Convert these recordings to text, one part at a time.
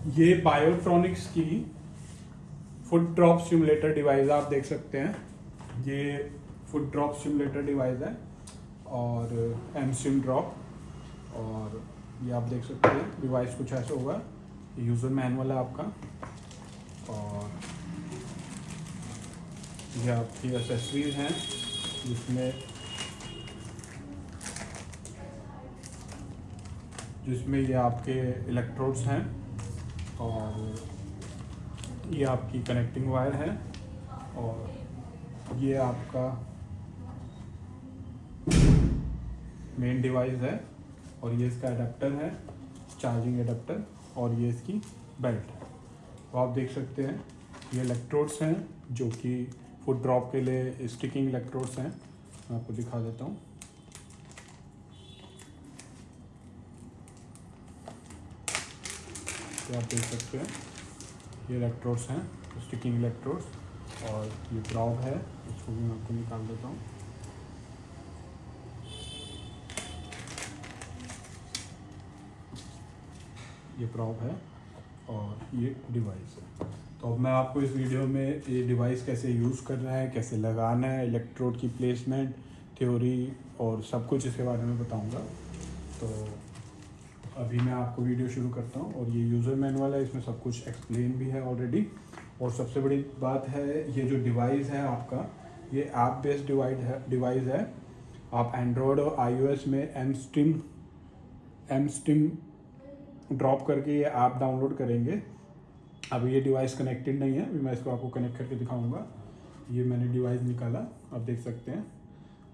ये बायोट्रॉनिक्स की foot drop simulator device आप देख सकते हैं। ये फुट ड्रॉप सिमुलेटर डिवाइस है और एम सिम ड्रॉप। और ये आप देख सकते हैं डिवाइस कुछ ऐसा होगा। यूज़र मैनुअल है आपका और ये आपकी एसेसरीज हैं जिसमें ये आपके इलेक्ट्रोड्स हैं और ये आपकी कनेक्टिंग वायर है और ये आपका मेन डिवाइस है और ये इसका एडाप्टर है, चार्जिंग एडाप्टर, और ये इसकी बेल्ट है। तो आप देख सकते हैं ये इलेक्ट्रोड्स हैं जो कि फुट ड्रॉप के लिए स्टिकिंग इलेक्ट्रोड्स हैं। मैं आपको दिखा देता हूँ। तो आप देख सकते हैं ये इलेक्ट्रोड्स हैं, स्टिकिंग इलेक्ट्रोड्स, और ये प्रॉब है, इसको भी मैं आपको निकाल देता हूँ। ये प्रॉब है और ये डिवाइस है। तो अब मैं आपको इस वीडियो में ये डिवाइस कैसे यूज़ करना है, कैसे लगाना है, इलेक्ट्रोड की प्लेसमेंट, थ्योरी और सब कुछ इसके बारे में बताऊंगा। तो अभी मैं आपको वीडियो शुरू करता हूं। और ये यूज़र मैनुअल है, इसमें सब कुछ एक्सप्लेन भी है ऑलरेडी। और सबसे बड़ी बात है, ये जो डिवाइस है आपका, ये ऐप बेस्ड डिवाइस है। आप एंड्रॉयड और iOS में एम स्टिम ड्रॉप करके ये ऐप डाउनलोड करेंगे। अभी ये डिवाइस कनेक्टेड नहीं है, अभी मैं इसको आपको कनेक्ट करके दिखाऊंगा। ये मैंने डिवाइस निकाला, आप देख सकते हैं,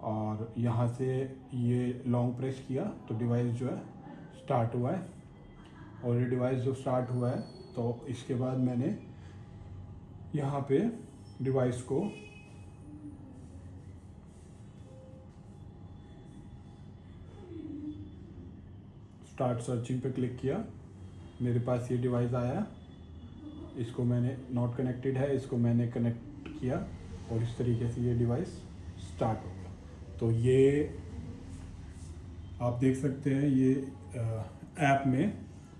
और यहाँ से ये लॉन्ग प्रेस किया तो डिवाइस जो है स्टार्ट हुआ है। और ये डिवाइस जो स्टार्ट हुआ है तो इसके बाद मैंने यहाँ पे डिवाइस को स्टार्ट सर्चिंग पे क्लिक किया, मेरे पास ये डिवाइस आया। इसको मैंने नॉट कनेक्टेड है, इसको मैंने कनेक्ट किया और इस तरीके से ये डिवाइस स्टार्ट हो गया। तो ये आप देख सकते हैं, ये ऐप में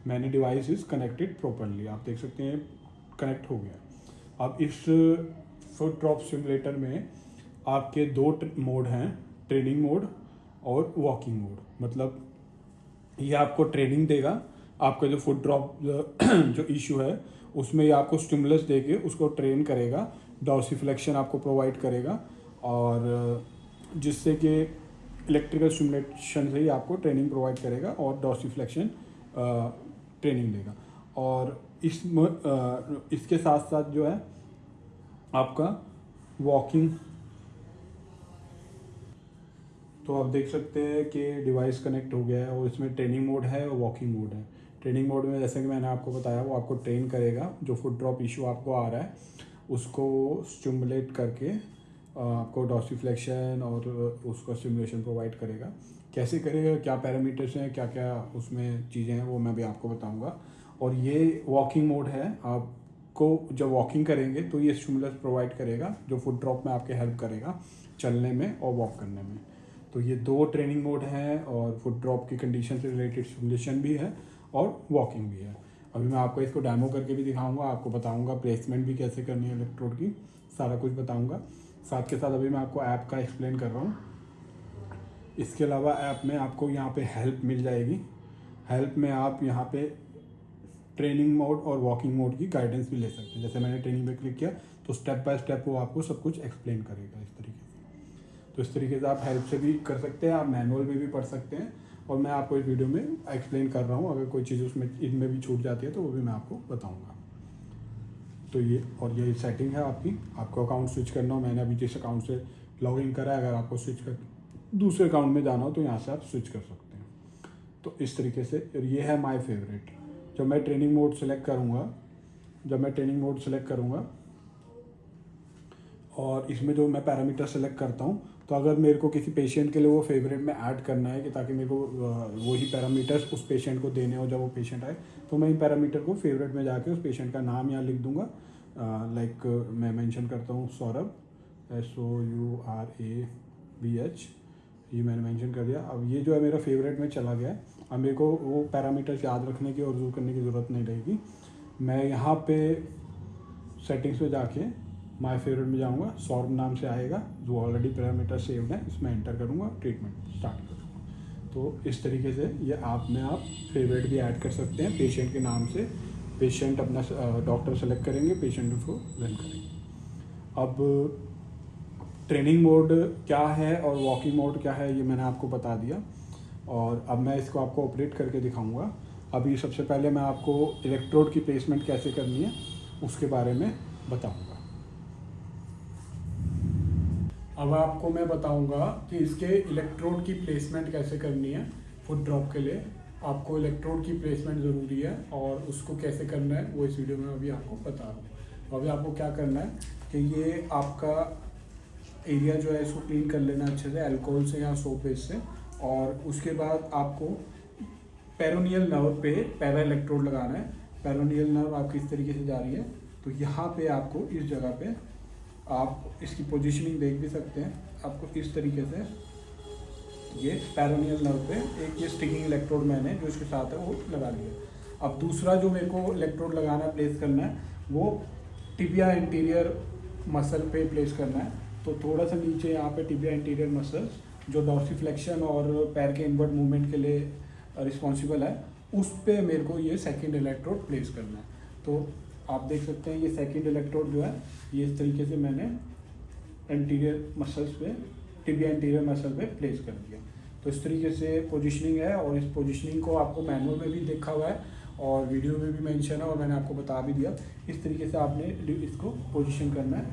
मैंने डिवाइस इज़ कनेक्टेड प्रॉपरली, आप देख सकते हैं कनेक्ट हो गया। अब इस फुट ड्रॉप सिमुलेटर में आपके दो मोड हैं, ट्रेनिंग मोड और वॉकिंग मोड। मतलब ये आपको ट्रेनिंग देगा, आपका जो फुट ड्रॉप जो इशू है उसमें ये आपको स्टिमुलस देके उसको ट्रेन करेगा, डॉर्सिफ्लेक्शन आपको प्रोवाइड करेगा, और जिससे कि इलेक्ट्रिकल स्टिमुलेशन से ही आपको ट्रेनिंग प्रोवाइड करेगा और डॉर्सिफ्लेक्शन ट्रेनिंग देगा। और इसके साथ साथ जो है आपका वॉकिंग। तो आप देख सकते हैं कि डिवाइस कनेक्ट हो गया है और इसमें ट्रेनिंग मोड है और वॉकिंग मोड है। ट्रेनिंग मोड में जैसे कि मैंने आपको बताया, वो आपको ट्रेन करेगा, जो फुट ड्रॉप इशू आपको आ रहा है उसको स्टिमुलेट करके आपको डॉर्सिफ्लेक्शन और उसका स्टिमुलेशन प्रोवाइड करेगा। कैसे करेगा, क्या पैरामीटर्स हैं, क्या क्या उसमें चीज़ें हैं, वो मैं भी आपको बताऊँगा। और ये वॉकिंग मोड है, आपको जब वॉकिंग करेंगे तो ये स्टिमुलस प्रोवाइड करेगा जो फुट ड्रॉप में आपके हेल्प करेगा चलने में और वॉक करने में। तो ये दो ट्रेनिंग मोड हैं और फुट ड्रॉप की कंडीशन से रिलेटेड सिमुलेशन भी है और वॉकिंग भी है। अभी मैं आपको इसको डेमो करके भी दिखाऊंगा, आपको बताऊंगा प्लेसमेंट भी कैसे करनी है इलेक्ट्रोड की, सारा कुछ बताऊंगा। साथ के साथ अभी मैं आपको ऐप का एक्सप्लेन कर रहा हूँ। इसके अलावा ऐप में आपको यहाँ पे हेल्प मिल जाएगी। हेल्प में आप यहाँ पे ट्रेनिंग मोड और वॉकिंग मोड की गाइडेंस भी ले सकते हैं। जैसे मैंने ट्रेनिंग पे क्लिक किया तो स्टेप बाय स्टेप वो आपको सब कुछ एक्सप्लेन करेगा इस तरीके से। तो इस तरीके से आप हेल्प से भी कर सकते हैं, आप मैनुअल में भी पढ़ सकते हैं, और मैं आपको इस वीडियो में एक्सप्लेन कर रहा हूँ। अगर कोई चीज़ उसमें इनमें भी छूट जाती है तो वो भी मैं आपको बताऊँगा। तो ये सेटिंग है आपकी, आपको अकाउंट स्विच करना हो। मैंने अभी जिस अकाउंट से लॉग इन करा है, अगर आपको स्विच कर दूसरे अकाउंट में जाना हो तो यहाँ से आप स्विच कर सकते हैं। तो इस तरीके से ये है माय फेवरेट। जब मैं ट्रेनिंग मोड सेलेक्ट करूँगा और इसमें जो मैं पैरामीटर सेलेक्ट करता हूँ, तो अगर मेरे को किसी पेशेंट के लिए वो फेवरेट में ऐड करना है कि ताकि मेरे को वही पैरामीटर्स उस पेशेंट को देने हो जब वो पेशेंट आए, तो मैं इन पैरामीटर को फेवरेट में जाके उस पेशेंट का नाम यहाँ लिख दूंगा। लाइक मैं मेंशन करता हूँ सौरभ, SOURABH, ये मैंने मेंशन कर दिया। अब ये जो है मेरा फेवरेट में चला गया है। अब मेरे को वो पैरामीटर्स याद रखने की और यूज़ करने की ज़रूरत नहीं रहेगी। मैं यहाँ पे सेटिंग्स में जाके माय फेवरेट में जाऊँगा, सॉर्ब नाम से आएगा जो ऑलरेडी पैरामीटर सेव्ड है, इसमें एंटर करूँगा, ट्रीटमेंट स्टार्ट करूँगा। तो इस तरीके से ये आप फेवरेट भी ऐड कर सकते हैं पेशेंट के नाम से। पेशेंट अपना डॉक्टर सेलेक्ट करेंगे, पेशेंट उसको रन करेंगे। अब ट्रेनिंग मोड क्या है और वॉकिंग मोड क्या है ये मैंने आपको बता दिया, और अब मैं इसको आपको ऑपरेट करके दिखाऊंगा। अभी सबसे पहले मैं आपको इलेक्ट्रोड की प्लेसमेंट कैसे करनी है उसके बारे में बताऊंगा। अब आपको मैं बताऊंगा कि इसके इलेक्ट्रोड की प्लेसमेंट कैसे करनी है। फुट ड्रॉप के लिए आपको इलेक्ट्रोड की प्लेसमेंट ज़रूरी है और उसको कैसे करना है वो इस वीडियो में अभी आपको बता रहा हूँ। अभी आपको क्या करना है कि ये आपका एरिया जो है इसको क्लीन कर लेना अच्छे से अल्कोहल से या सोप बेस से, और उसके बाद आपको पेरोनियल नर्व पे पैरा इलेक्ट्रोड लगाना है। पेरोनियल नर्व आपकी इस तरीके से जा रही है, तो यहाँ पे आपको इस जगह पे आप इसकी पोजीशनिंग देख भी सकते हैं। आपको इस तरीके से ये पेरोनियल नर्व पे एक ये स्टिकिंग इलेक्ट्रोड मैंने जो इसके साथ है वो लगा लिया। अब दूसरा जो मेरे को इलेक्ट्रोड लगाना है, प्लेस करना है, वो टिबिया इंटीरियर मसल पे प्लेस करना है। तो थोड़ा सा नीचे यहाँ पे टिबिया इंटीरियर मसल्स जो डॉर्सिफ्लेक्शन और पैर के इनवर्ड मूवमेंट के लिए रिस्पॉन्सिबल है, उस पे मेरे को ये सेकंड इलेक्ट्रोड प्लेस करना है। तो आप देख सकते हैं ये सेकंड इलेक्ट्रोड जो है ये इस तरीके से मैंने इंटीरियर मसल्स पे, टिबिया इंटीरियर मसल पे प्लेस कर दिया। तो इस तरीके से पोजीशनिंग है, और इस पोजीशनिंग को आपको मैनुअल में भी देखा हुआ है और वीडियो में भी मेंशन है और मैंने आपको बता भी दिया। इस तरीके से आपने इसको पोजीशन करना है,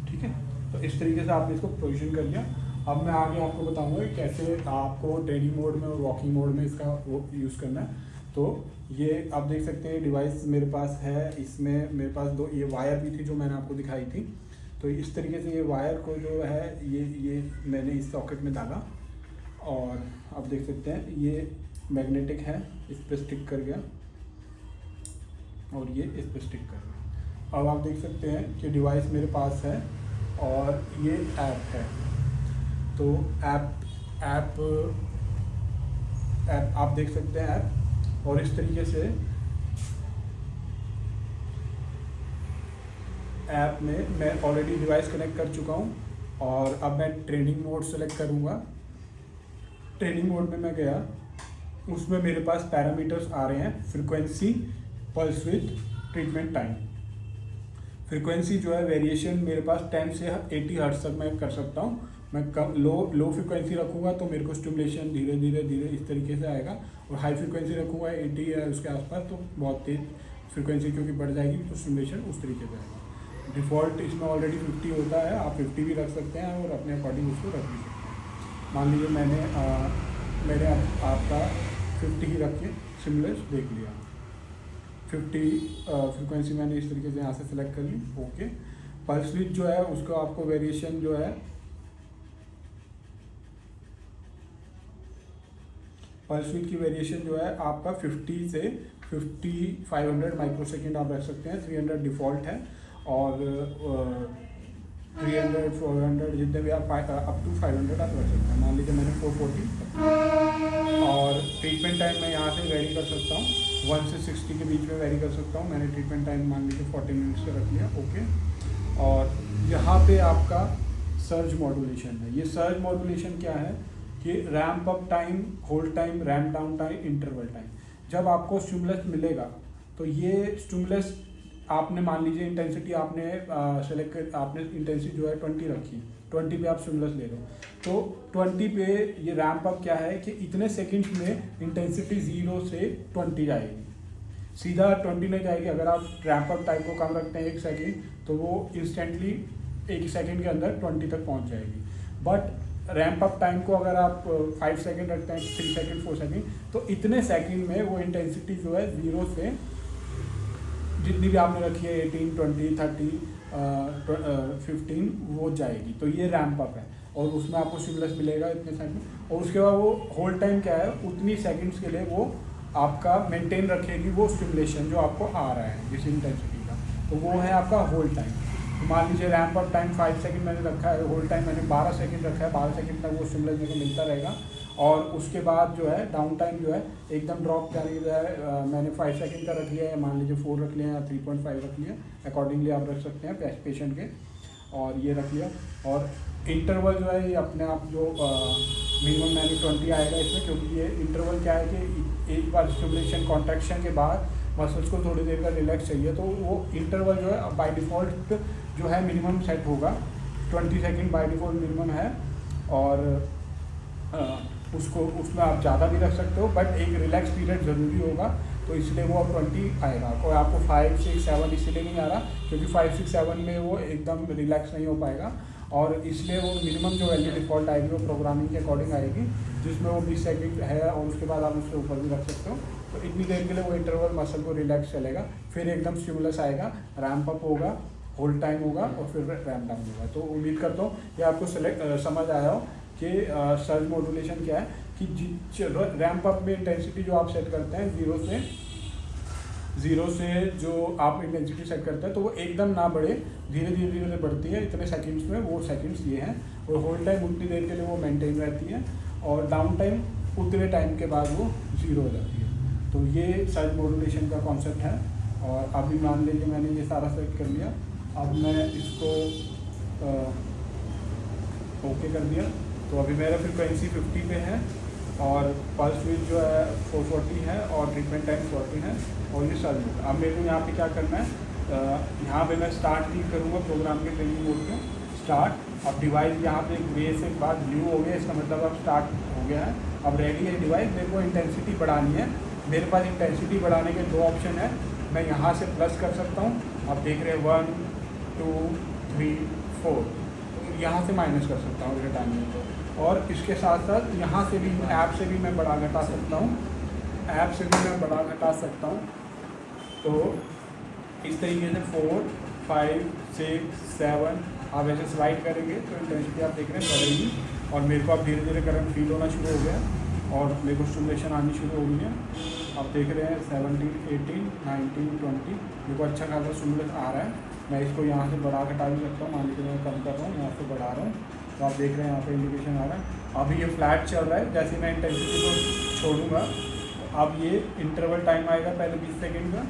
ठीक है। तो इस तरीके से आपने इसको पोजीशन कर लिया। अब मैं आगे आपको बताऊंगा कि कैसे आपको ट्रेनिंग मोड में और वॉकिंग मोड में इसका वो यूज़ करना है। तो ये आप देख सकते हैं डिवाइस मेरे पास है, इसमें मेरे पास दो ये वायर भी थी जो मैंने आपको दिखाई थी। तो इस तरीके से ये वायर को जो है ये मैंने इस सॉकेट में डाला, और आप देख सकते हैं ये मैग्नेटिक है, इस पर स्टिक कर गया और ये इस पर स्टिक कर गया। अब आप देख सकते हैं कि डिवाइस मेरे पास है और ये ऐप है। तो ऐप आप देख सकते हैं ऐप, और इस तरीके से ऐप में मैं ऑलरेडी डिवाइस कनेक्ट कर चुका हूँ, और अब मैं ट्रेनिंग मोड सेलेक्ट करूँगा। ट्रेनिंग मोड में मैं गया, उसमें मेरे पास पैरामीटर्स आ रहे हैं, frequency, pulse width, treatment time. Frequency जो है वेरिएशन मेरे पास 10 से 80 हर्ट्ज तक मैं कर सकता हूँ। मैं कम लो फ्रीक्वेंसी रखूँगा तो मेरे को स्टिमुलेशन धीरे धीरे इस तरीके से आएगा, और हाई फ्रीक्वेंसी रखूँगा 80 या उसके आसपास तो बहुत तेज फ्रीक्वेंसी क्योंकि बढ़ जाएगी तो स्टिमुलेशन उस तरीके से आएगा। डिफ़ॉल्ट इसमें ऑलरेडी 50 होता है, आप 50 भी रख सकते हैं और अपने अकॉर्डिंग उसको रख भी सकते हैं। मान लीजिए मैंने आपका 50 ही रख के स्टिमुलेशन देख लिया। 50 फ्रीक्वेंसी मैंने इस तरीके से यहाँ से सिलेक्ट कर ली, ओके। पल्स विड्थ जो है उसको आपको वेरिएशन जो है, पल्स विड्थ की वेरिएशन जो है आपका 50 से 5500 माइक्रोसेकंड आप रख सकते हैं। 300 डिफ़ॉल्ट है, और 300 400 जितने भी आप अप टू 500 आप रख सकते हैं। मान लीजिए मैंने 440, और ट्रीटमेंट टाइम मैं यहाँ से वेरी कर सकता हूँ, 1 से 60 के बीच में वेरी कर सकता हूँ। मैंने ट्रीटमेंट टाइम मान लीजिए 40 मिनट्स से रख लिया, ओके। और यहाँ पे आपका सर्ज मॉड्यूलेशन है। ये सर्ज मॉड्यूलेशन क्या है कि ramp up time, hold time, ramp down time, interval time. जब आपको स्टिमुलस मिलेगा तो ये स्टिमुलस आपने मान लीजिए इंटेंसिटी आपने सेलेक्ट कर, आपने इंटेंसिटी जो है 20 रखी, 20 पे आप स्टिमुलस ले रहे हो, तो 20 पे ये रैम्प अप क्या है कि इतने सेकंड्स में इंटेंसिटी 0 से 20 जाएगी, सीधा 20 नहीं जाएगी। अगर आप रैम्प अप टाइम को कम रखते हैं 1 सेकंड तो वो इंस्टेंटली 1 सेकंड के अंदर 20 तक पहुंच जाएगी। बट रैम्प अप टाइम को अगर आप 5 सेकंड रखते हैं, 3 सेकंड 4 सेकंड, तो इतने सेकंड में वो इंटेंसिटी जो है 0 से जितनी भी आपने रखी है 18, 20, 30, 15 वो जाएगी। तो ये रैम्प अप है, और उसमें आपको स्टिमुलस मिलेगा इतने सेकंड। और उसके बाद वो होल्ड टाइम क्या है, उतनी सेकंड्स के लिए वो आपका मेंटेन रखेगी वो स्टिमुलेशन जो आपको आ रहा है जिस इंटेंसिटी का, तो वो है आपका होल्ड टाइम। तो मान लीजिए रैम्प अप टाइम 5 सेकंड मैंने रखा है, होल्ड टाइम मैंने 12 सेकंड रखा है, 12 सेकंड तक वो स्टिमुलस मेरे को मिलता रहेगा। और उसके बाद जो है डाउन टाइम जो है एकदम ड्रॉप करने जो है मैंने 5 सेकंड का रख लिया है, मान लीजिए 4 रख लिया या 3.5 रख लिया, अकॉर्डिंगली आप रख सकते हैं पेशेंट के, और ये रख लिया। और इंटरवल जो है ये अपने आप जो मिनिमम मैंने 20 आएगा इसमें, क्योंकि ये इंटरवल क्या है कि एक बार स्टिमुलेशन कॉन्ट्रैक्शन के बाद मसल्स को थोड़ी देर का रिलैक्स चाहिए, तो वो इंटरवल जो है बाय डिफ़ॉल्ट जो है मिनिमम सेट होगा 20 सेकंड बाय डिफ़ॉल्ट मिनिमम है। और उसको उसमें आप ज़्यादा भी रख सकते हो, बट एक रिलैक्स पीरियड ज़रूरी होगा, तो इसलिए वो अब 20 आएगा। कोई आपको 5, 6, 7 इसलिए नहीं आ रहा क्योंकि 5, 6, 7 में वो एकदम रिलैक्स नहीं हो पाएगा, और इसलिए वो मिनिमम जो वैल्यू डिफ़ॉल्ट आएगी वो प्रोग्रामिंग के अकॉर्डिंग आएगी, जिसमें वो 20 सेकंड है, और उसके बाद आप उसके ऊपर भी रख सकते हो। तो इतनी देर के लिए वो इंटरवल मसल को रिलैक्स चलेगा, फिर एकदम स्टिमुलस आएगा, रैम्प अप होगा, होल्ड टाइम होगा, और फिर रैम्प डाउन होगा। तो उम्मीद करता हूँ कि आपको समझ आया हो कि सर्ज मॉड्यूलेशन क्या है, कि रैम्प अप में इंटेंसिटी जो आप सेट करते हैं ज़ीरो से जो आप इंटेंसिटी सेट करते हैं, तो वो एकदम ना बढ़े, धीरे धीरे बढ़ती है इतने सेकंड्स में, वो सेकंड्स ये हैं। और होल्ड टाइम उतनी देर के लिए वो मेंटेन रहती है, और डाउन टाइम उतने टाइम के बाद वो 0 हो जाती है। तो ये सर्ज मॉड्यूलेशन का कॉन्सेप्ट है। और अभी मान लीजिए मैंने ये सारा सेट कर लिया, अब मैं इसको ओके कर दिया, तो अभी मेरा फ्रिक्वेंसी 50 पे है, और पल्स विड्थ जो है 440 है, और ट्रीटमेंट टाइम 40 है, और ये सर्ज मोड। अब मेरे को यहाँ पे क्या करना है, यहाँ पे मैं स्टार्ट क्लिक करूँगा प्रोग्राम के ट्रेनिंग मोड पे, स्टार्ट। अब डिवाइस यहाँ पे एक ग्रे से बाद ब्लू हो गया, इसका मतलब अब स्टार्ट हो गया है, अब रेडी है डिवाइस। मेरे को इंटेंसिटी बढ़ानी है, मेरे पास इंटेंसिटी बढ़ाने के 2 ऑप्शन है, मैं यहाँ से प्लस कर सकता हूँ, आप देख रहे हैं 1, 2, 3, 4, यहाँ से माइनस कर सकता हूँ मेरे टाइम में। और इसके साथ साथ यहाँ से भी ऐप से भी मैं बढ़ा घटा सकता हूँ, ऐप से भी मैं बढ़ा घटा सकता हूँ। तो इस तरीके से 4, 5, 6, 7 आप ऐसे स्लाइड करेंगे तो इंटेंसिटी आप देख रहे हैं बढ़ेगी, और मेरे को अब धीरे धीरे करंट फील होना शुरू हो गया, और मेरे को स्टिमुलेशन आनी शुरू हो गई है। आप देख रहे हैं 17, 18, 19, 20 मेरे को अच्छा खासा स्टिमुलेशन आ रहा है। मैं इसको यहाँ से बढ़ा घटा भी सकता हूँ, मान लीजिए मैं कम कर रहा हूँ, यहाँ से बढ़ा रहा हूँ, तो आप देख रहे हैं यहाँ पे इंडिकेशन आ रहा है। अभी ये फ्लैट चल रहा है, जैसे मैं इंटेंसिटी को छोड़ूंगा अब ये इंटरवल टाइम आएगा पहले 20 सेकंड का,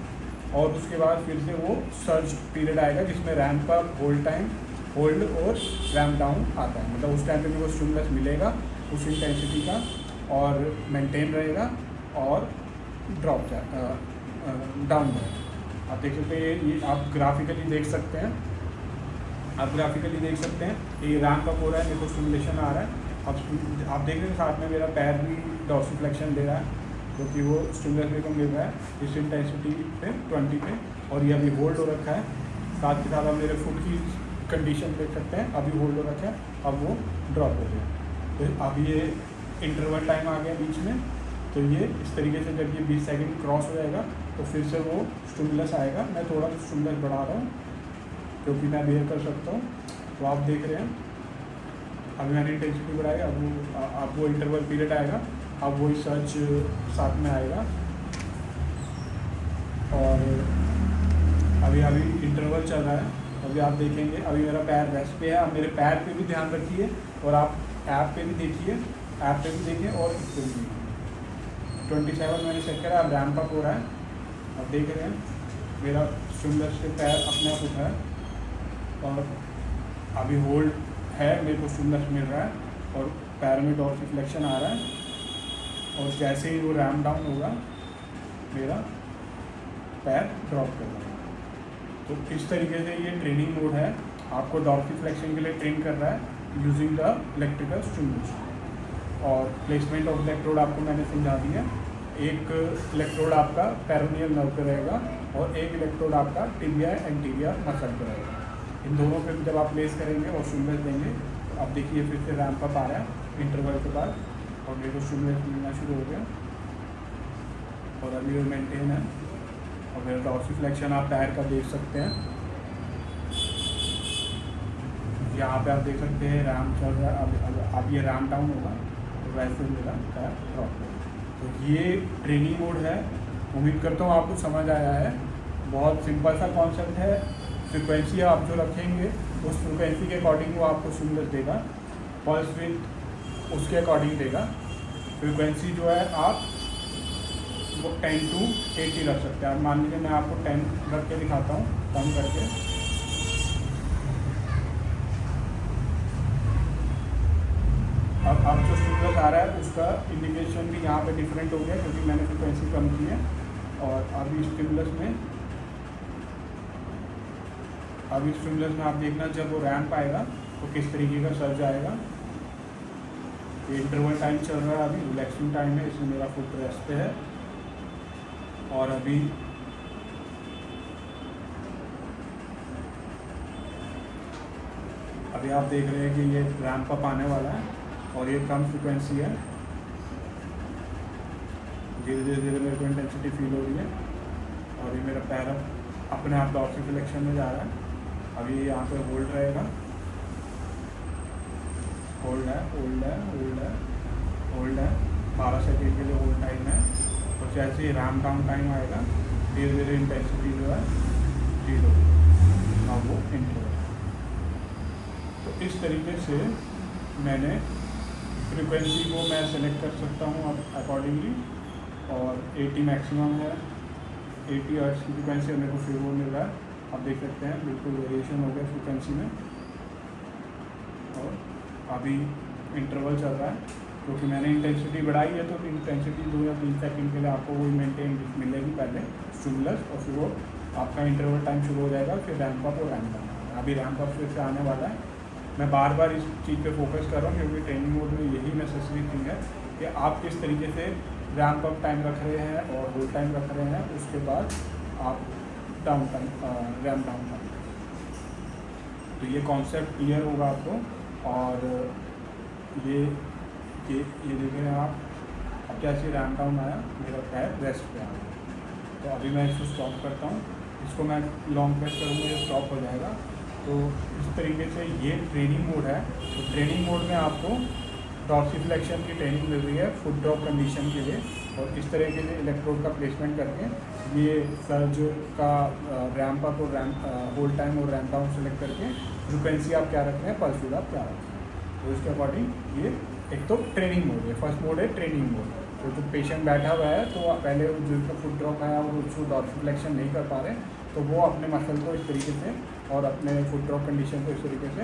और उसके बाद फिर से वो सर्ज पीरियड आएगा जिसमें ramp up, hold time, hold और रैम्प डाउन आता है। मतलब उस टाइम पे भी वो स्टिमुलस मिलेगा उस इंटेंसिटी का, और मेंटेन रहेगा, और ड्रॉप डाउन रहेगा। आप देख सकते हैं, ये आप ग्राफिकली देख सकते हैं, ये रैम्प अप हो रहा है, मेरे को स्टिमुलेशन आ रहा है। अब आप देख रहे हैं साथ में मेरा पैर भी डॉर्सिफ्लेक्शन दे रहा है, क्योंकि वो स्टिमुलस मेरे को मिल रहा है इस इंटेंसिटी पे 20 पे, और ये अभी होल्ड हो रखा है। साथ के साथ आप मेरे फुट की कंडीशन देख सकते हैं, अभी होल्ड हो रखा है, अब वो ड्रॉप हो गया। तो अब ये इंटरवल टाइम आ गया बीच में, तो ये इस तरीके से जब ये 20 सेकंड क्रॉस हो जाएगा तो फिर से वो स्टिमुलस आएगा। मैं थोड़ा स्टिमुलस बढ़ा रहा हूँ क्योंकि मैं बेयर कर सकता हूँ। तो आप देख रहे हैं अभी मैंने इंटेंसिटी बढ़ाई, अब वो इंटरवल पीरियड आएगा, अब वही सर्च साथ में आएगा, और अभी इंटरवल चल रहा है। अभी आप देखेंगे अभी मेरा पैर रेस्ट पे है, अब मेरे पैर पे भी ध्यान रखिए, और आप ऐप पे भी देखिए, और इस पे भी 27 मैंने सेट करा, अब रैम्प अप हो रहा है। अब देख रहे हैं मेरा स्टिमुलस से पैर अपने आप उठा है, और अभी होल्ड है, मेरे को स्टिमुलस मिल रहा है, और पैर में डॉर्सिफ्लेक्शन आ रहा है, और जैसे ही वो रैम्प डाउन होगा मेरा पैर ड्रॉप कर रहा है। तो इस तरीके से ये ट्रेनिंग मोड है, आपको डॉर्सिफ्लेक्शन के लिए ट्रेन कर रहा है यूजिंग द इलेक्ट्रिकल स्टिमुलेशन। और प्लेसमेंट ऑफ इलेक्ट्रोड आपको मैंने समझा दिया, एक इलेक्ट्रोड आपका पेरोनियल नर्व पे रहेगा, और एक इलेक्ट्रोड आपका टिबिया एंटीरियर मसल पे रहेगा। इन दोनों पे जब आप प्लेस करेंगे और स्टिमुलस देंगे, तो आप देखिए फिर से रैम्प अप आ रहा है इंटरवल के बाद, और मेरे को स्टिमुलस मिलना शुरू हो गया, और अभी वो मेंटेन है। और मेरा डॉर्सिफ्लेक्शन आप पैर का देख सकते हैं, यहाँ पे आप देख सकते हैं रैम्प चल रहा है, अब ये रैम्प डाउन होगा, तो वैसे मेरा पैर ड्रॉप होगा। तो ये ट्रेनिंग मोड है, उम्मीद करता हूँ आपको समझ आया है। बहुत सिंपल सा कॉन्सेप्ट है, फ्रिक्वेंसी आप जो रखेंगे उस फ्रिक्वेंसी के अकॉर्डिंग वो आपको स्टिमुलस देगा, पल्स विड्थ उसके अकॉर्डिंग देगा। फ्रीक्वेंसी जो है आप वो 10 to 80 रख सकते हैं। मान लीजिए मैं आपको 10 रख के दिखाता हूँ कम करके। अब जो स्टिमुलस आ रहा है उसका इंडिकेशन भी यहाँ पे डिफरेंट हो गया क्योंकि मैंने फ्रीक्वेंसी कम की है। और अभी स्टिमुलस में आप देखना जब वो रैंप आएगा तो किस तरीके का सर्ज आएगा। ये इंटरवल टाइम चल रहा है, अभी रिलैक्सिंग टाइम है, इसमें मेरा फुट रेस्ट पे है। और अभी आप देख रहे हैं कि ये रैंप अप आने वाला है और ये कम फ्रिक्वेंसी है। धीरे धीरे मेरे को इंटेंसिटी फील हो रही है और ये मेरा पैर अपने आप डॉर्सिफिलेक्शन में जा रहा है। अभी यहाँ पे होल्ड रहेगा, होल्ड है 12 सेकेंड के लिए होल्ड टाइम है। और जैसे ही रैम्प डाउन टाइम आएगा धीरे धीरे इंटेंसिटी जो है जीरो, अब वो इंटरवल। तो इस तरीके से मैंने फ्रीक्वेंसी को मैं सेलेक्ट कर सकता हूँ अब अकॉर्डिंगली। और 80 मैक्सिमम है, 80 हर्ट्ज की फ्रीक्वेंसी मेरे को फिर वो मिल रहा है। आप देख सकते हैं बिल्कुल वेरिएशन हो गया फ्रीक्वेंसी में। और अभी इंटरवल चल रहा है क्योंकि मैंने इंटेंसिटी बढ़ाई है, तो इंटेंसिटी 2 या 3 सेकंड के लिए आपको वही मेंटेन मिलेगी पहले स्टिमुलस, और फिर वो आपका इंटरवल टाइम शुरू हो जाएगा, फिर रैंप अप और रैंप डाउन। अभी रैंप अप फिर से आने वाला है। मैं बार बार इस चीज़ पे फोकस कर रहा हूँ क्योंकि ट्रेनिंग मोड में यही नेसेसरी थिंग है कि आप किस तरीके से रैंप अप टाइम रख रहे हैं और होल्ड टाइम रख रहे हैं, उसके बाद आप down time ramp down time. तो ये कॉन्सेप्ट क्लियर होगा आपको। और ये देख रहे हैं आप, अब जैसे रैंप डाउन आया मेरा पैर रेस्ट पे आ गया। तो अभी मैं इसको स्टॉप करता हूँ, इसको मैं लॉन्ग प्रेस करूँगा, ये स्टॉप हो जाएगा। तो इस तरीके से ये ट्रेनिंग मोड है। तो ट्रेनिंग मोड में आपको डॉर्सिफ्लेक्शन की ट्रेनिंग मिल रही है फुट ड्रॉप कंडीशन के लिए। और इस तरह के इलेक्ट्रोड का प्लेसमेंट करके ये सर्ज का रैंप अप और होल्ड टाइम और रैंप डाउन सेलेक्ट करके फ्रिक्वेंसी आप क्या रख रहे हैं, पल्स विद आप क्या रख रहे हैं। तो इसके अकॉर्डिंग ये एक तो ट्रेनिंग मोड है, फर्स्ट मोड है ट्रेनिंग मोड। तो जो पेशेंट बैठा हुआ है तो पहले जिसका फुट ड्रॉप है और उसको डॉर्सिफ्लेक्शन नहीं कर पा रहे, तो वो अपने मसल को इस तरीके से और अपने फुट ड्रॉप कंडीशन को इस तरीके से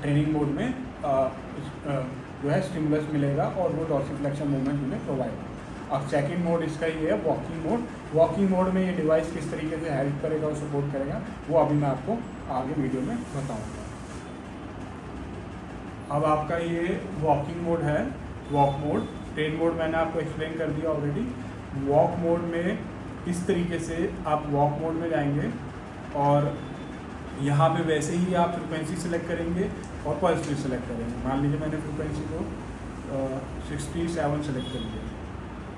ट्रेनिंग मोड में जो है स्टिमुलस मिलेगा और वो डॉर्सिफ्लेक्शन मूवमेंट उन्हें प्रोवाइड। अब सेकंड मोड इसका ये है वॉकिंग मोड। वॉकिंग मोड में ये डिवाइस किस तरीके से हेल्प करेगा और सपोर्ट करेगा वो अभी मैं आपको आगे वीडियो में बताऊँगा। अब आपका ये वॉकिंग मोड है, वॉक मोड। ट्रेन मोड मैंने आपको एक्सप्लेन कर दिया ऑलरेडी। वॉक मोड में इस तरीके से आप वॉक मोड में जाएंगे और यहाँ पे वैसे ही आप फ्रिक्वेंसी सेलेक्ट करेंगे और पल्स भी सेलेक्ट करेंगे। मान लीजिए मैंने फ्रिक्वेंसी को 67 सेलेक्ट कर लिया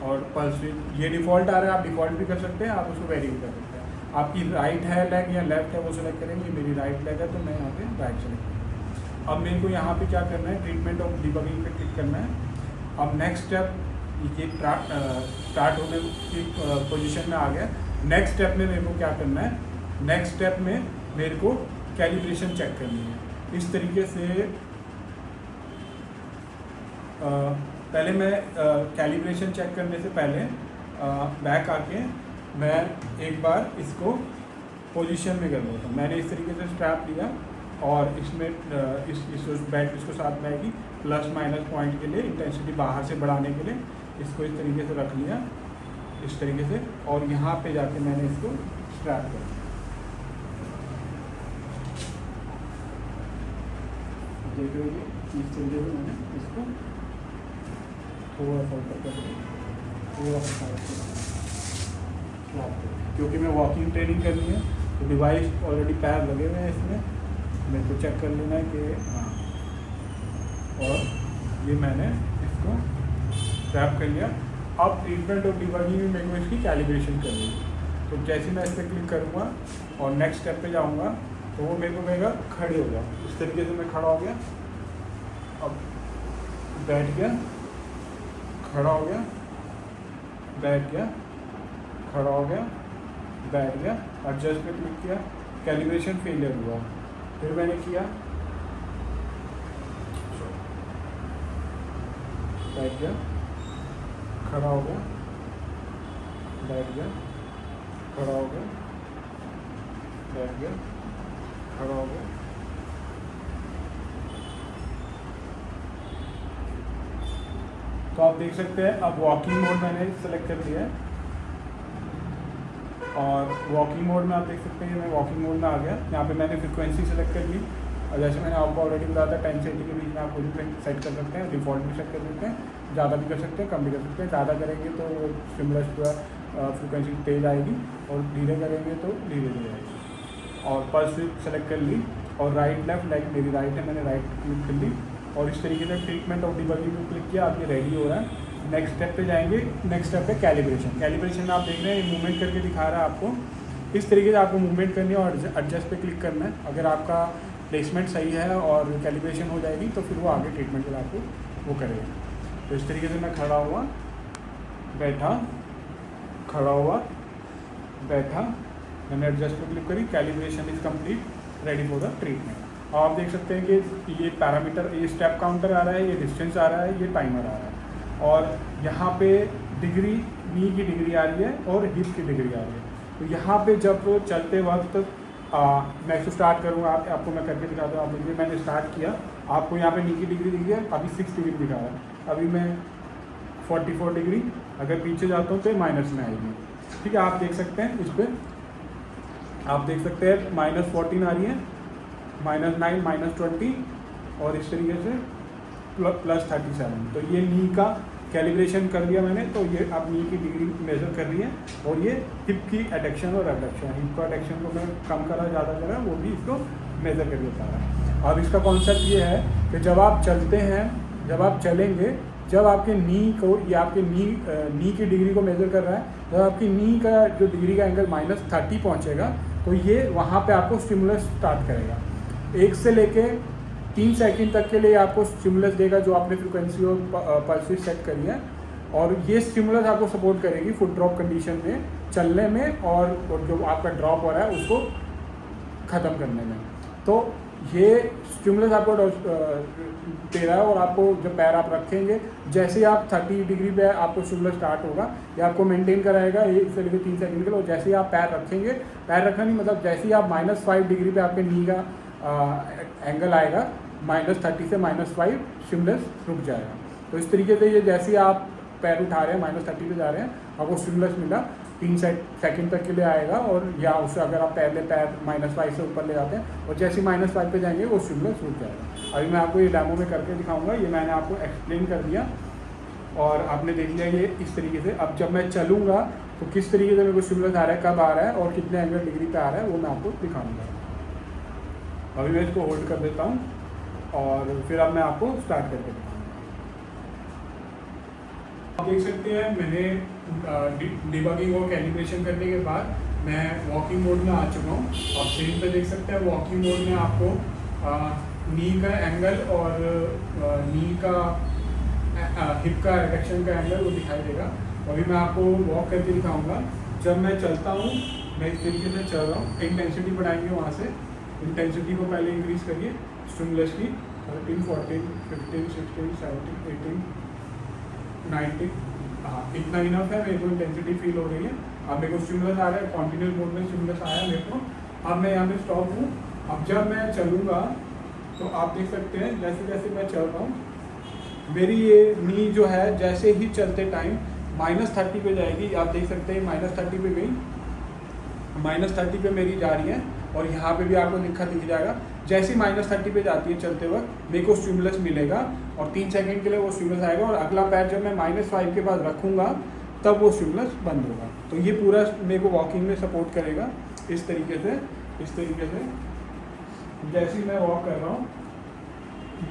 और पल्स भी ये डिफ़ॉल्ट आ रहा है, आप डिफ़ॉल्ट भी कर सकते हैं, आप उसको वेरी भी कर सकते हैं। आपकी राइट है लेग या लेफ्ट है वो सेलेक्ट करेंगे। मेरी राइट लेग है तो मैं यहाँ पे राइट सेलेक्ट करूँगा। अब मेरे को यहाँ पे क्या करना है, ट्रीटमेंट ऑफ डिबगिंग पे क्लिक करना है। अब नेक्स्ट स्टेप ये स्टार्ट होने की पोजीशन में आ गया। नेक्स्ट स्टेप में मेरे को क्या करना है, नेक्स्ट स्टेप में मेरे को कैलिब्रेशन चेक करनी है। इस तरीके से पहले मैं कैलिब्रेशन चेक करने से पहले बैक आके मैं एक बार इसको पोजीशन में कर लेता हूँ। मैंने इस तरीके से स्ट्रैप लिया और इसमें इस बैक इसको साथ में आएगी प्लस माइनस पॉइंट के लिए इंटेंसिटी बाहर से बढ़ाने के लिए इसको इस तरीके से रख लिया इस तरीके से, और यहाँ पे जाके मैंने इसको स्ट्रैप कर दिया। देख रहे हो इस तरीके से मैंने इसको थोड़ा सा ऊपर कर दिया, थोड़ा सा स्ट्रैप कर, क्योंकि मैं वॉकिंग ट्रेनिंग करनी है। तो डिवाइस ऑलरेडी पैर लगे हुए हैं इसमें, मेरे को चेक कर लेना है कि हाँ, और ये मैंने इसको स्ट्रैप कर लिया। अब ट्रीटमेंट और डिबगिंग में मेरे को इसकी कैलिब्रेशन करनी है। तो जैसे मैं इस पर क्लिक करूँगा और नेक्स्ट स्टेप पे जाऊँगा तो वो मेरे को कहेगा खड़े हो जाओ। इस तरीके से मैं खड़ा हो गया, अब बैठ गया, खड़ा हो गया, बैठ गया, खड़ा हो गया, बैठ गया, एडजस्ट पे क्लिक किया, कैलिब्रेशन फेलियर हुआ। फिर मैंने किया बैठ गया, खड़ा हो गया, बैठ गया, खड़ा हो गया, बैठ गया, खड़ा हो गया। तो आप देख सकते हैं अब वॉकिंग मोड मैंने सेलेक्ट कर लिया है, और वॉकिंग मोड में आप देख सकते हैं मैं वॉकिंग मोड में आ गया। यहाँ पे मैंने फ्रीक्वेंसी सेलेक्ट कर ली, और जैसे मैंने आपको ऑलरेडी बताया था 10 से 80 के बीच में आप कोई भी सेट कर सकते हैं, डिफ़ॉल्ट भी सेट कर सकते हैं, ज़्यादा भी कर सकते हैं, कम भी कर सकते हैं। ज़्यादा करेंगे तो स्टिमुलस जो है फ्रीक्वेंसी तेज़ आएगी, और धीरे करेंगे तो धीरे धीरे आएगी। और पल्स विड्थ सेलेक्ट कर ली, और राइट लेफ्ट, लाइक मेरी राइट है, मैंने राइट क्लिक कर ली, और इस तरीके से ट्रीटमेंट ऑफ डिबगिंग को क्लिक किया। आप ये रेडी हो रहा है। नेक्स्ट स्टेप पे जाएंगे। नेक्स्ट स्टेप पे कैलिब्रेशन। कैलिब्रेशन में आप देख रहे हैं मूवमेंट करके दिखा रहा है आपको। इस तरीके से आपको मूवमेंट करनी है और एडजस्ट पे क्लिक करना है। अगर आपका प्लेसमेंट सही है और कैलिब्रेशन हो जाएगी तो फिर वो आगे ट्रीटमेंट के लिए आपको वो करेगा। तो इस तरीके से मैं खड़ा हुआ, बैठा, खड़ा हुआ, बैठा, मैंने एडजस्ट पे क्लिक करी, calibration is complete, ready for the treatment. आप देख सकते हैं कि ये पैरामीटर, ये स्टेप काउंटर आ रहा है, ये डिस्टेंस आ रहा है, ये टाइमर आ रहा है, और यहाँ पे डिग्री, नी की डिग्री आ रही है और हिप की डिग्री आ रही है। तो यहाँ पे जब चलते वक्त मैं इसको स्टार्ट करूँगा, आपको मैं करके दिखाता हूँ। आप देखिए मैंने स्टार्ट किया, आपको यहाँ पे नी की डिग्री दिखी है, अभी 6 डिग्री दिखा रहा है, अभी मैं 44 डिग्री, अगर पीछे जाता हूँ तो माइनस में आएगी। ठीक है, आप देख सकते हैं इस पर, आप देख सकते हैं -14 आ रही है, -9, -20, और इस तरीके से +37। तो ये नी का कैलिब्रेशन कर दिया मैंने। तो ये आप नी की डिग्री मेजर कर रही है, और ये हिप की एडक्शन और एडक्शन, हिप का एडक्शन को मैं कम करा ज़्यादा करा वो भी इसको मेजर करके बता रहा है। अब इसका कॉन्सेप्ट ये है कि जब आप चलते हैं, जब आप चलेंगे, जब आपके नी को, ये आपके नी की डिग्री को मेजर कर रहा है, जब आपकी नी का जो डिग्री का एंगल -30 पहुँचेगा तो ये वहाँ पे आपको स्टिमुलस स्टार्ट करेगा। 1 से लेके 3 सेकंड तक के लिए आपको स्टिमुलस देगा, जो आपने फ्रिक्वेंसी और पल्स सेट करी है, और ये स्टिमुलस आपको सपोर्ट करेगी फुट ड्रॉप कंडीशन में, चलने में, और जो आपका ड्रॉप हो रहा है उसको ख़त्म करने में। तो ये स्टिमुलस आपको दे रहा है, और आपको जब पैर आप रखेंगे, जैसे ही आप 30 डिग्री पे आपको स्टिमुलस स्टार्ट होगा, ये आपको मेंटेन कराएगा 1 से लेकर 3 सेकंड के लिए। और जैसे ही आप पैर रखेंगे, पैर रखना नहीं मतलब जैसे ही आप -5 डिग्री पे आपके नी का एंगल आएगा, -30 से -5 स्टिमुलस रुक जाएगा। तो इस तरीके से ये जैसे ही आप पैर उठा रहे हैं, -30 पे जा रहे हैं, आपको स्टिमुलस मिला, 3 सेकंड तक के लिए आएगा, और या उससे अगर आप पहले पैर -5 से ऊपर ले जाते हैं और जैसे ही -5 पे जाएंगे वो स्टिमुलस रुक जाएगा। अभी मैं आपको ये डेमो में करके दिखाऊंगा। ये मैंने आपको एक्सप्लेन कर दिया और आपने देख लिया ये इस तरीके से। अब जब मैं चलूँगा तो किस तरीके से मेरे को स्टिमुलस आ रहा है, कब आ रहा है और कितने एंगल डिग्री पे आ रहा है, वो मैं आपको दिखाऊँगा। अभी मैं इसको होल्ड कर देता हूँ और फिर अब मैं आपको स्टार्ट करके दिखाऊँगा। आप देख सकते हैं मैंने डिबगिंग और कैलिब्रेशन करने के बाद मैं वॉकिंग मोड में आ चुका हूँ। आप स्क्रीन पे देख सकते हैं वॉकिंग मोड में आपको नी का एंगल और नी का हिप का एडक्शन का एंगल वो दिखाई देगा। अभी मैं आपको वॉक करके दिखाऊंगा। जब मैं चलता हूँ, मैं इस तरीके से चल रहा हूँ, इंटेंसिटी बढ़ाएंगे वहाँ से। इंटेंसिटी को पहले इंक्रीज करिए स्टिमुलस की, 13, 14, 15, 16, 17, 18, 19। हाँ, इतना इनफ है। मेरे को इंटेंसिटी फील हो रही है। अब मेरे को स्टिमुलस आ रहा है, कॉन्टिन्यूस मोड में स्टिमुलस आया मेरे को। अब मैं यहाँ पे स्टॉप हूँ। अब जब मैं चलूँगा तो आप देख सकते हैं जैसे जैसे मैं चल रहा हूँ, मेरी ये नी जो है जैसे ही चलते टाइम -30 पे जाएगी। आप देख सकते हैं -30 पे गई, -30 पे मेरी जा रही है, और यहाँ पे भी आपको लिखा दिख जाएगा। जैसे ही -30 पे जाती है चलते वक्त मेरे को स्टिमुलस मिलेगा, और 3 सेकंड के लिए वो स्टिमुलस आएगा, और अगला पैर जब मैं -5 के बाद रखूँगा तब वो स्टिमुलस बंद होगा। तो ये पूरा मेरे को वॉकिंग में सपोर्ट करेगा इस तरीके से। इस तरीके से जैसे ही मैं वॉक कर रहा हूँ,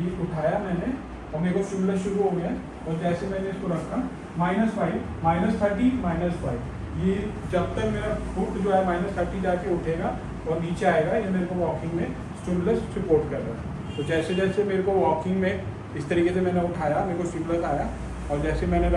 ये उठाया मैंने और मेरे को स्टिमुलस शुरू हो गया, और जैसे मैंने इसको रखा -5, -30, -5, ये जब तक मेरा फुट जो है -30 जाके उठेगा और नीचे आएगा, ये मेरे को वॉकिंग में स्टिमुलस सपोर्ट कर रहा है। तो जैसे जैसे मेरे को वॉकिंग में इस तरीके से मैंने उठाया, मेरे को स्टिमुलस आया, और जैसे मैंने